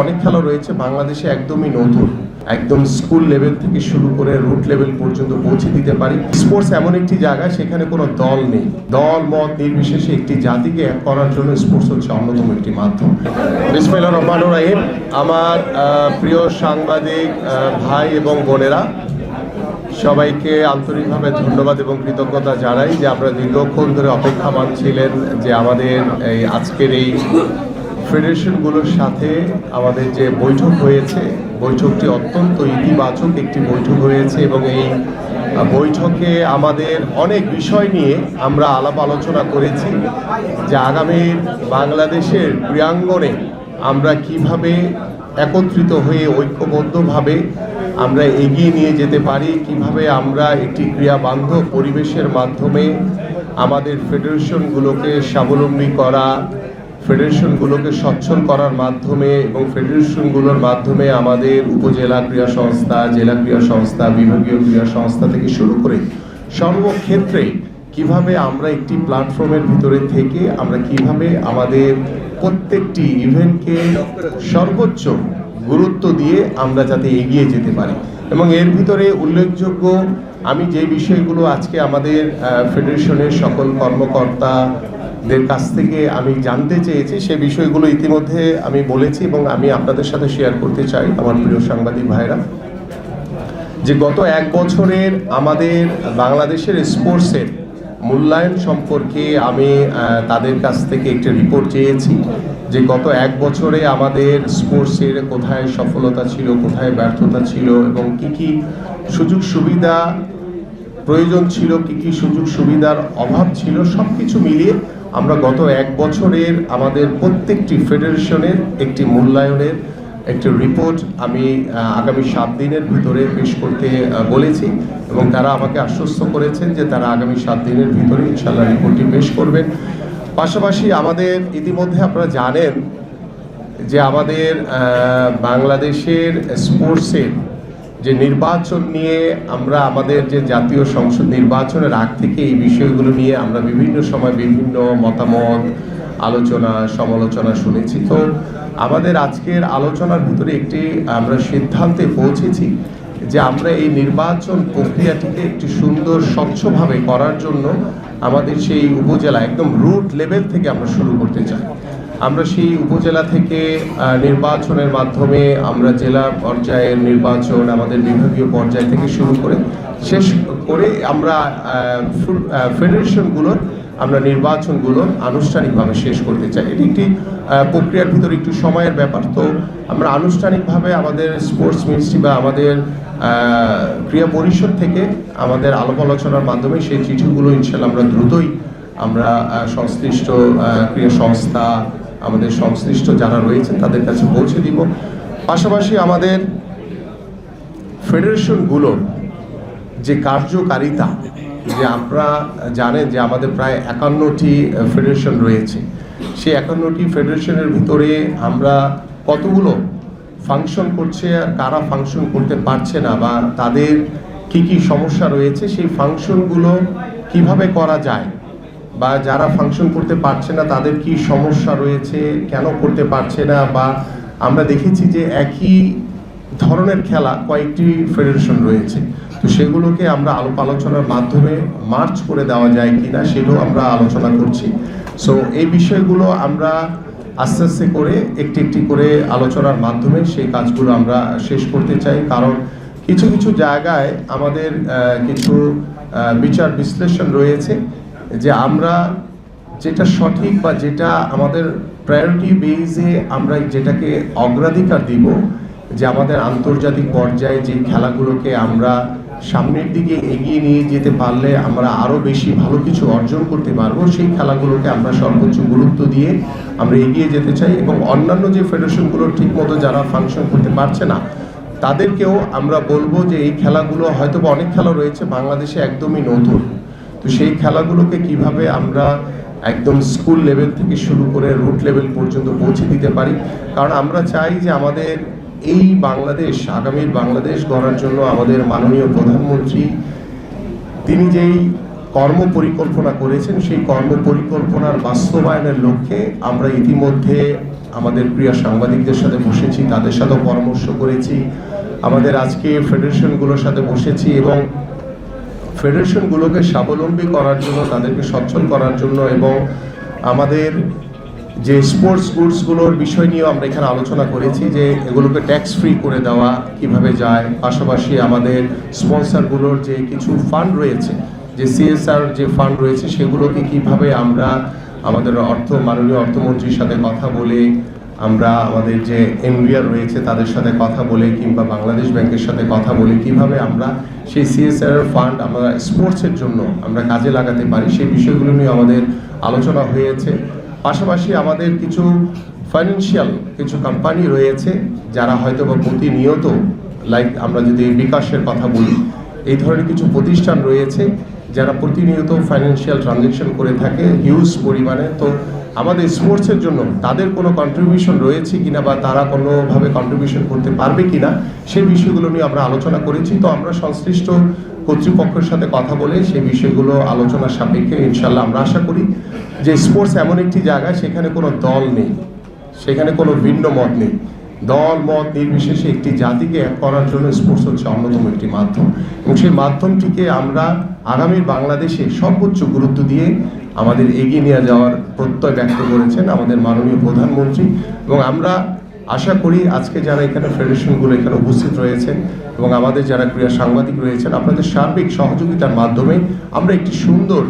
অনেক খেলা রয়েছে বাংলাদেশে একদমই নতুন, একদম স্কুল লেভেল থেকে শুরু করে রুট লেভেল পর্যন্ত পৌঁছে দিতে পারি। স্পোর্টস এমন একটি জায়গা, সেখানে কোনো দল নেই, দল মত নির্বিশেষে একটি জাতিকে এক করার জন্য স্পোর্টস হচ্ছে অন্যতম একটি মাধ্যম। বিসমিল্লাহির রহমানির রহিম। আমার প্রিয় সাংবাদিক ভাই এবং বোনেরা, সবাইকে আন্তরিকভাবে ধন্যবাদ এবং কৃতজ্ঞতা জানাই যে আপনারা দীর্ঘক্ষণ ধরে অপেক্ষামান ছিলেন যে আমাদের এই আজকের এই ফেডারেশনগুলোর সাথে আমাদের যে বৈঠক হয়েছে, বৈঠকটি অত্যন্ত ইতিবাচক একটি বৈঠক হয়েছে এবং এই বৈঠকে আমাদের অনেক বিষয় নিয়ে আমরা আলাপ আলোচনা করেছি যে আগামী বাংলাদেশের ক্রীড়াঙ্গনে আমরা কিভাবে একত্রিত হয়ে ঐক্যবদ্ধভাবে আমরা এগিয়ে নিয়ে যেতে পারি, কিভাবে আমরা একটি ক্রিয়াবান্ধব পরিবেশের মাধ্যমে আমাদের ফেডারেশনগুলোকে স্বাবলম্বী করা, ফেডারেশনগুলোকে সচ্ছল করার মাধ্যমে এবং ফেডারেশনগুলোর মাধ্যমে আমাদের উপজেলা ক্রীড়া সংস্থা, জেলা ক্রীড়া সংস্থা, বিভাগীয় ক্রীড়া সংস্থা থেকে শুরু করে সর্বক্ষেত্রে কিভাবে আমরা একটি প্ল্যাটফর্মের ভিতরে থেকে আমরা কিভাবে আমাদের প্রত্যেকটি ইভেন্টকে সর্বোচ্চ গুরুত্ব দিয়ে আমরা যাতে এগিয়ে যেতে পারি। এবং এর ভিতরে উল্লেখযোগ্য আমি যে বিষয়গুলো আজকে আমাদের ফেডারেশনের সকল কর্মকর্তাদের কাছ থেকে আমি জানতে চেয়েছি, সে বিষয়গুলো ইতিমধ্যে আমি বলেছি এবং আমি আপনাদের সাথে শেয়ার করতে চাই আমার প্রিয় সাংবাদিক ভাইরা, যে গত এক বছরের আমাদের বাংলাদেশের স্পোর্টসের মূল্যায়ন সম্পর্কে আমি তাদের কাছ থেকে একটি রিপোর্ট চেয়েছি যে গত এক বছরে আমাদের স্পোর্টসের কোথায় সফলতা ছিল, কোথায় ব্যর্থতা ছিল এবং কি কি সুযোগ সুবিধা প্রয়োজন ছিল, কি কি সুযোগ সুবিধার অভাব ছিল, সব কিছু মিলিয়ে আমরা গত এক বছরের আমাদের প্রত্যেকটি ফেডারেশনের একটি মূল্যায়নের একটি রিপোর্ট আমি আগামী 7 দিনের ভিতরে পেশ করতে বলেছি এবং তারা আমাকে আশ্বস্ত করেছেন যে তারা আগামী 7 দিনের ভিতরে ইনশাআল্লাহ রিপোর্টটি পেশ করবেন। পাশাপাশি আমাদের ইতিমধ্যে আপনারা জানেন যে আমাদের বাংলাদেশের স্পোর্টসের যে নির্বাচন নিয়ে আমরা আমাদের যে জাতীয় সংসদ নির্বাচনের আগ থেকে এই বিষয়গুলো নিয়ে আমরা বিভিন্ন সময় বিভিন্ন মতামত, আলোচনা, সমালোচনা শুনেছি। তো আমাদের আজকের আলোচনার ভিতরে একটি আমরা সিদ্ধান্তে পৌঁছেছি যে আমরা এই নির্বাচন প্রক্রিয়াটিকে একটি সুন্দর স্বচ্ছভাবে করার জন্য আমাদের সেই উপজেলা একদম রুট লেভেল থেকে আমরা শুরু করতে চাই। আমরা সেই উপজেলা থেকে নির্বাচনের মাধ্যমে আমরা জেলা পর্যায়ের নির্বাচন, আমাদের বিভাগীয় পর্যায় থেকে শুরু করে শেষ করে আমরা ফেডারেশনগুলোর আমরা নির্বাচনগুলো আনুষ্ঠানিকভাবে শেষ করতে চাই। এটি একটি প্রক্রিয়ার ভিতরে একটু সময়ের ব্যাপার। তো আমরা আনুষ্ঠানিকভাবে আমাদের স্পোর্টস মিনিস্ট্রি বা আমাদের ক্রীড়া পরিষদ থেকে আমাদের আলাপ আলোচনার মাধ্যমে সেই চিঠিগুলো ইনশাআল্লাহ আমরা দ্রুতই আমরা সংশ্লিষ্ট ক্রীড়া সংস্থা, আমাদের সংশ্লিষ্ট যারা রয়েছেন তাদের কাছে পৌঁছে দিব। পাশাপাশি আমাদের ফেডারেশনগুলোর যে কার্যকারিতা, যে আপনারা জানেন যে আমাদের প্রায় 51টি ফেডারেশন রয়েছে, সেই 51টি ফেডারেশনের ভিতরে আমরা কতগুলো ফাংশন করছে আর কারা ফাংশন করতে পারছে না বা তাদের কি কি সমস্যা রয়েছে, সেই ফাংশনগুলো কিভাবে করা যায় বা যারা ফাংশন করতে পারছে না তাদের কি সমস্যা রয়েছে, কেন করতে পারছে না, বা আমরা দেখেছি যে একই ধরনের খেলা কয়েকটি ফেডারেশন রয়েছে, তো সেগুলোকে আমরা আলাপ আলোচনার মাধ্যমে মার্চ করে দেওয়া যায় কিনা সেটাও আমরা আলোচনা করছি। সো এই বিষয়গুলো আমরা আস্তে আস্তে করে একটি একটি করে আলোচনার মাধ্যমে সেই কাজগুলো আমরা শেষ করতে চাই। কারণ কিছু কিছু জায়গায় আমাদের কিছু বিচার বিশ্লেষণ রয়েছে যে আমরা যেটা সঠিক বা যেটা আমাদের প্রায়োরিটি বেসে আমরা যেটাকে অগ্রাধিকার দিব, যে আমাদের আন্তর্জাতিক পর্যায়ে যে খেলাগুলোকে আমরা সামনের দিকে এগিয়ে নিয়ে যেতে পারলে আমরা আরও বেশি ভালো কিছু অর্জন করতে পারবো, সেই খেলাগুলোকে আমরা সর্বোচ্চ গুরুত্ব দিয়ে আমরা এগিয়ে যেতে চাই। এবং অন্যান্য যে ফেডারেশনগুলো ঠিকমতো যারা ফাংশন করতে পারছে না তাদেরকেও আমরা বলবো যে এই খেলাগুলো হয়তো অনেক খেলা রয়েছে বাংলাদেশে একদমই নতুন, তো সেই খেলাগুলোকে কিভাবে আমরা একদম স্কুল লেভেল থেকে শুরু করে রুট লেভেল পর্যন্ত পৌঁছে দিতে পারি। কারণ আমরা চাই যে আমাদের এই বাংলাদেশ, আগামীর বাংলাদেশ গড়ার জন্য আমাদের মাননীয় প্রধানমন্ত্রী তিনি যেই কর্ম পরিকল্পনা করেছেন সেই কর্ম পরিকল্পনার বাস্তবায়নের লক্ষ্যে আমরা ইতিমধ্যে আমাদের প্রিয় সাংবাদিকদের সাথে বসেছি, তাদের সাথেও পরামর্শ করেছি, আমাদের আজকে ফেডারেশনগুলোর সাথে বসেছি এবং ফেডারেশনগুলোকে স্বাবলম্বী করার জন্য, তাদেরকে সচ্ছল করার জন্য এবং আমাদের যে স্পোর্টস গুডসগুলোর বিষয় নিয়েও আমরা এখানে আলোচনা করেছি যে এগুলোকে ট্যাক্স ফ্রি করে দেওয়া কিভাবে যায়, পাশাপাশি আমাদের স্পন্সরগুলোর যে কিছু ফান্ড রয়েছে, যে সিএসআর যে ফান্ড রয়েছে সেগুলোকে কিভাবে আমরা আমাদের মাননীয় অর্থমন্ত্রীর সাথে কথা বলে, আমরা আমাদের যে এনবিআর রয়েছে তাদের সাথে কথা বলে কিংবা বাংলাদেশ ব্যাংকের সাথে কথা বলে কিভাবে আমরা সেই সিএসআর ফান্ড আমরা স্পোর্টসের জন্য আমরা কাজে লাগাতে পারি, সেই বিষয়গুলো নিয়ে আমাদের আলোচনা হয়েছে। পাশাপাশি আমাদের কিছু ফাইন্যান্সিয়াল কিছু কোম্পানি রয়েছে যারা হয়তো বা প্রতিনিয়ত, লাইক আমরা যদি বিকাশের কথা বলি, এই ধরনের কিছু প্রতিষ্ঠান রয়েছে যারা প্রতিনিয়ত ফাইন্যান্সিয়াল ট্রানজ্যাকশন করে থাকে হিউজ পরিমাণে। তো আমাদের স্পোর্টসের জন্য তাদের কোনো কন্ট্রিবিউশন রয়েছে কিনা বা তারা কোনোভাবে কন্ট্রিবিউশন করতে পারবে কিনা সেই বিষয়গুলো নিয়ে আমরা আলোচনা করেছি। তো আমরা সংশ্লিষ্ট কর্তৃপক্ষের সাথে কথা বলে সেই বিষয়গুলো আলোচনার সাপেক্ষে ইনশাল্লাহ আমরা আশা করি যে স্পোর্টস এমন একটি জায়গা, সেখানে কোনো দল নেই, সেখানে কোনো ভিন্ন মত নেই, দল মত নির্বিশেষে একটি জাতিকে এক করার জন্য স্পোর্টস হচ্ছে অন্যতম একটি মাধ্যম এবং সেই মাধ্যমটিকে আমরা আগামীর বাংলাদেশে সর্বোচ্চ গুরুত্ব দিয়ে আমাদের এগিয়ে নিয়ে যাওয়ার প্রত্যয় ব্যক্ত করেছেন আমাদের মাননীয় প্রধানমন্ত্রী। এবং আমরা আশা করি আজকে যারা এখানে ফেডারেশনগুলো এখানে উপস্থিত রয়েছেন এবং আমাদের যারা ক্রীড়া সাংবাদিক রয়েছেন, আপনাদের সার্বিক সহযোগিতার মাধ্যমে আমরা একটি সুন্দর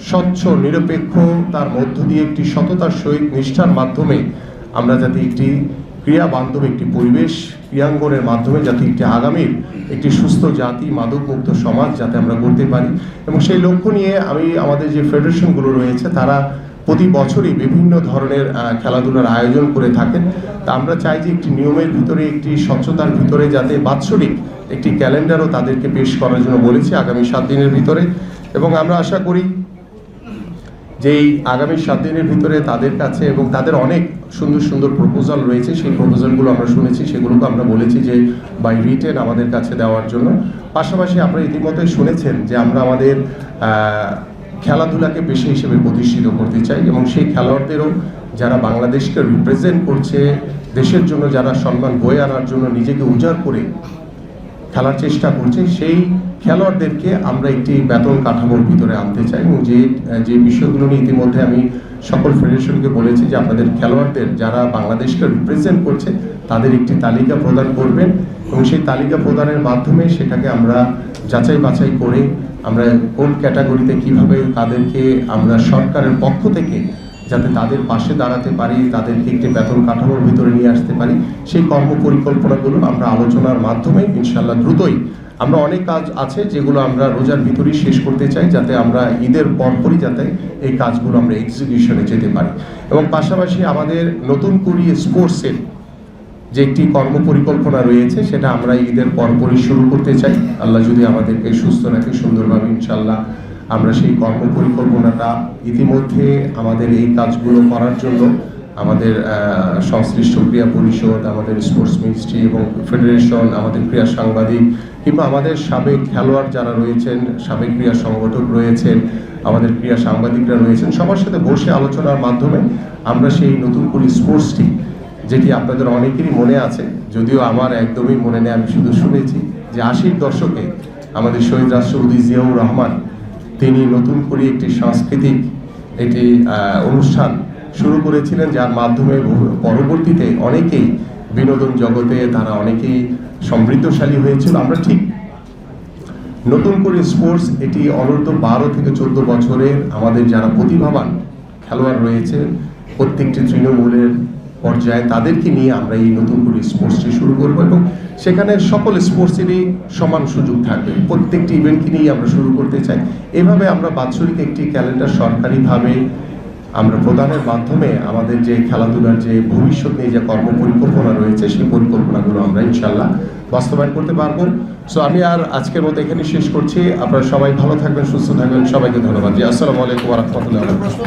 স্বচ্ছ নিরপেক্ষ তার মধ্য দিয়ে একটি সততার সহিত নিষ্ঠার মাধ্যমে আমরা যাতে একটি ক্রিয়া বান্ধব একটি পরিবেশ ক্রিয়াঙ্গনের মাধ্যমে যাতে একটি আগামীর একটি সুস্থ জাতি, মাদকমুক্ত সমাজ যাতে আমরা করতে পারি এবং সেই লক্ষ্য নিয়ে আমাদের যে ফেডারেশনগুলো রয়েছে তারা প্রতি বছরই বিভিন্ন ধরনের খেলাধুলার আয়োজন করে থাকেন। তা আমরা চাই যে একটি নিয়মের ভিতরে, একটি স্বচ্ছতার ভিতরে যাতে বাৎসরিক একটি ক্যালেন্ডারও তাদেরকে পেশ করার জন্য বলেছি আগামী 7 দিনের ভিতরে। এবং আমরা আশা করি যে এই আগামী 7 দিনের ভিতরে তাদের কাছে এবং তাদের অনেক সুন্দর সুন্দর প্রপোজাল রয়েছে, সেই প্রপোজালগুলো আমরা শুনেছি, সেগুলোকে আমরা বলেছি যে বাই রিটেন আমাদের কাছে দেওয়ার জন্য। পাশাপাশি আপনারা ইতিমধ্যে শুনেছেন যে আমরা আমাদের খেলাধুলাকে পেশা হিসেবে প্রতিষ্ঠিত করতে চাই এবং সেই খেলোয়াড়দেরও যারা বাংলাদেশকে রিপ্রেজেন্ট করছে, দেশের জন্য যারা সম্মান বয়ে আনার জন্য নিজেকে উজাড় করে খেলার চেষ্টা করছে, সেই খেলোয়াড়দেরকে আমরা একটি বেতন কাঠামোর ভিতরে আনতে চাই এবং যে বিষয়গুলো নিয়ে ইতিমধ্যে আমি সকল ফেডারেশনকে বলেছি যে আপনাদের খেলোয়াড়দের যারা বাংলাদেশকে রিপ্রেজেন্ট করছে তাদের একটি তালিকা প্রদান করবেন এবং সেই তালিকা প্রদানের মাধ্যমে সেটাকে আমরা যাচাই বাছাই করে আমরা কোন ক্যাটাগরিতে কিভাবে তাদেরকে আমরা সরকারের পক্ষ থেকে যাতে তাদের পাশে দাঁড়াতে পারি, তাদেরকে একটি বেতন কাঠামোর ভিতরে নিয়ে আসতে পারি, সেই কর্ম পরিকল্পনাগুলো আমরা আলোচনার মাধ্যমে ইনশাল্লাহ দ্রুতই, আমরা অনেক কাজ আছে যেগুলো আমরা রোজার ভিতরেই শেষ করতে চাই যাতে আমরা ঈদের পরপরই যাতে এই কাজগুলো আমরা এক্সিকিউশনে যেতে পারি। এবং পাশাপাশি আমাদের নতুন করে স্পোর্টসের যে একটি কর্ম পরিকল্পনা রয়েছে সেটা আমরা ঈদের পরপরই শুরু করতে চাই, আল্লাহ যদি আমাদেরকে সুস্থ রাখে সুন্দরভাবে ইনশাল্লাহ আমরা সেই কর্ম পরিকল্পনাটা ইতিমধ্যে আমাদের এই কাজগুলো করার জন্য আমাদের সংশ্লিষ্ট ক্রীড়া পরিষদ, আমাদের স্পোর্টস মিনিস্ট্রি এবং ফেডারেশন, আমাদের ক্রীড়া সাংবাদিক কিংবা আমাদের সাবেক খেলোয়াড় যারা রয়েছেন, সাবেক ক্রীড়া সংগঠক রয়েছেন, আমাদের ক্রীড়া সাংবাদিকরা রয়েছেন, সবার সাথে বসে আলোচনার মাধ্যমে আমরা সেই নতুন করে স্পোর্টসটি, যেটি আপনাদের অনেকেরই মনে আছে, যদিও আমার একদমই মনে নেই, আমি শুধু শুনেছি যে 80-র দশকে আমাদের শহীদ রাষ্ট্রপতি জিয়াউর রহমান তিনি নতুন করে একটি সাংস্কৃতিক একটি অনুষ্ঠান শুরু করেছিলেন, যার মাধ্যমে পরবর্তীতে অনেকেই বিনোদন জগতে তারা অনেকেই সমৃদ্ধশালী হয়েছিল। আমরা ঠিক নতুন করে স্পোর্টস এটি অনূর্ধ্ব 12 থেকে 14 বছরের আমাদের যারা প্রতিভাবান খেলোয়াড় রয়েছে প্রত্যেকটি তৃণমূলের পর্যায়ে তাদেরকে নিয়ে আমরা এই নতুন করে স্পোর্টসটি শুরু করবো এবং সেখানে সকল স্পোর্টসেরই সমান সুযোগ থাকবে, প্রত্যেকটি ইভেন্টকে নিয়ে আমরা শুরু করতে চাই। এভাবে আমরা বাৎসরিক একটি ক্যালেন্ডার সরকারিভাবে আমরা প্রদানের মাধ্যমে আমাদের যে খেলাধুলার যে ভবিষ্যৎ নিয়ে যে কর্ম পরিকল্পনা রয়েছে সেই পরিকল্পনাগুলো আমরা ইনশাল্লাহ বাস্তবায়ন করতে পারবো। সো আমি আর আজকের মতো এখানে শেষ করছি। আপনারা সবাই ভালো থাকবেন, সুস্থ থাকবেন, সবাইকে ধন্যবাদ। জি, আসসালামু আলাইকুম ওয়া রাহমাতুল্লাহি ওয়া বারাকাতুহু।